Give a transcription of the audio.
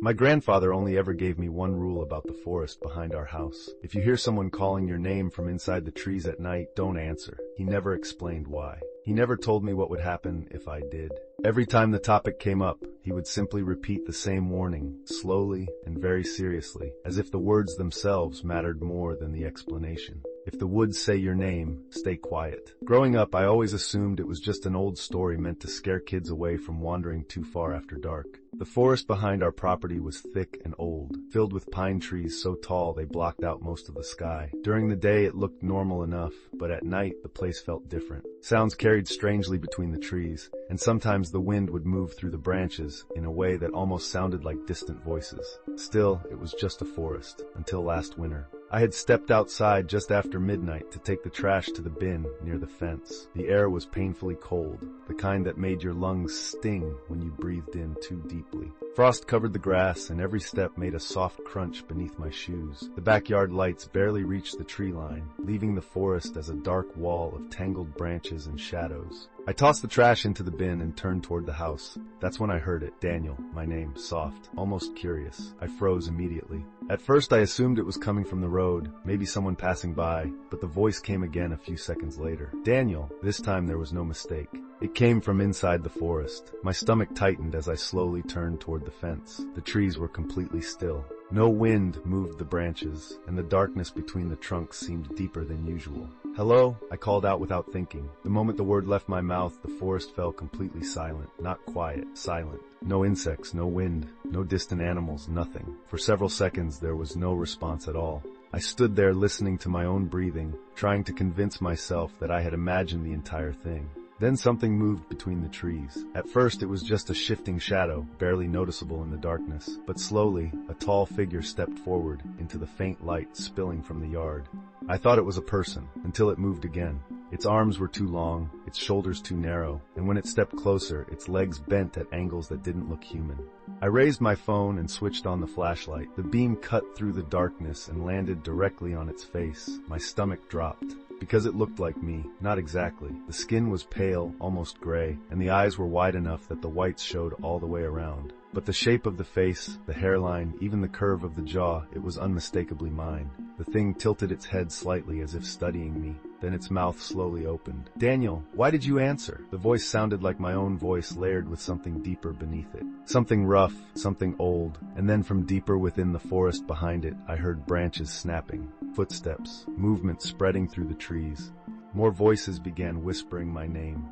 My grandfather only ever gave me one rule about the forest behind our house. If you hear someone calling your name from inside the trees at night, don't answer. He never explained why. He never told me what would happen if I did. Every time the topic came up, he would simply repeat the same warning, slowly and very seriously, as if the words themselves mattered more than the explanation. If the woods say your name, stay quiet. Growing up, I always assumed it was just an old story meant to scare kids away from wandering too far after dark. The forest behind our property was thick and old, filled with pine trees so tall they blocked out most of the sky. During the day it looked normal enough, but at night the place felt different. Sounds carried strangely between the trees, and sometimes the wind would move through the branches in a way that almost sounded like distant voices. Still, it was just a forest, until last winter. I had stepped outside just after midnight to take the trash to the bin near the fence. The air was painfully cold, the kind that made your lungs sting when you breathed in too deeply. Frost covered the grass, and every step made a soft crunch beneath my shoes. The backyard lights barely reached the tree line, leaving the forest as a dark wall of tangled branches and shadows. I tossed the trash into the bin and turned toward the house. That's when I heard it. Daniel, my name, soft, almost curious. I froze immediately. At first I assumed it was coming from the road, maybe someone passing by, but the voice came again a few seconds later. Daniel. This time there was no mistake. It came from inside the forest. My stomach tightened as I slowly turned toward the fence. The trees were completely still. No wind moved the branches, and the darkness between the trunks seemed deeper than usual. "Hello?" I called out without thinking. The moment the word left my mouth, the forest fell completely silent. Not quiet, silent. No insects, no wind, no distant animals, nothing. For several seconds there was no response at all. I stood there listening to my own breathing, trying to convince myself that I had imagined the entire thing. Then something moved between the trees. At first it was just a shifting shadow, barely noticeable in the darkness. But slowly, a tall figure stepped forward into the faint light spilling from the yard. I thought it was a person, until it moved again. Its arms were too long, its shoulders too narrow, and when it stepped closer, its legs bent at angles that didn't look human. I raised my phone and switched on the flashlight. The beam cut through the darkness and landed directly on its face. My stomach dropped. Because it looked like me. Not exactly. The skin was pale, almost gray, and the eyes were wide enough that the whites showed all the way around. But the shape of the face, the hairline, even the curve of the jaw, it was unmistakably mine. The thing tilted its head slightly as if studying me. Then its mouth slowly opened. "Daniel, why did you answer?" The voice sounded like my own voice layered with something deeper beneath it. Something rough, something old, and then from deeper within the forest behind it, I heard branches snapping, footsteps, movement spreading through the trees. More voices began whispering my name.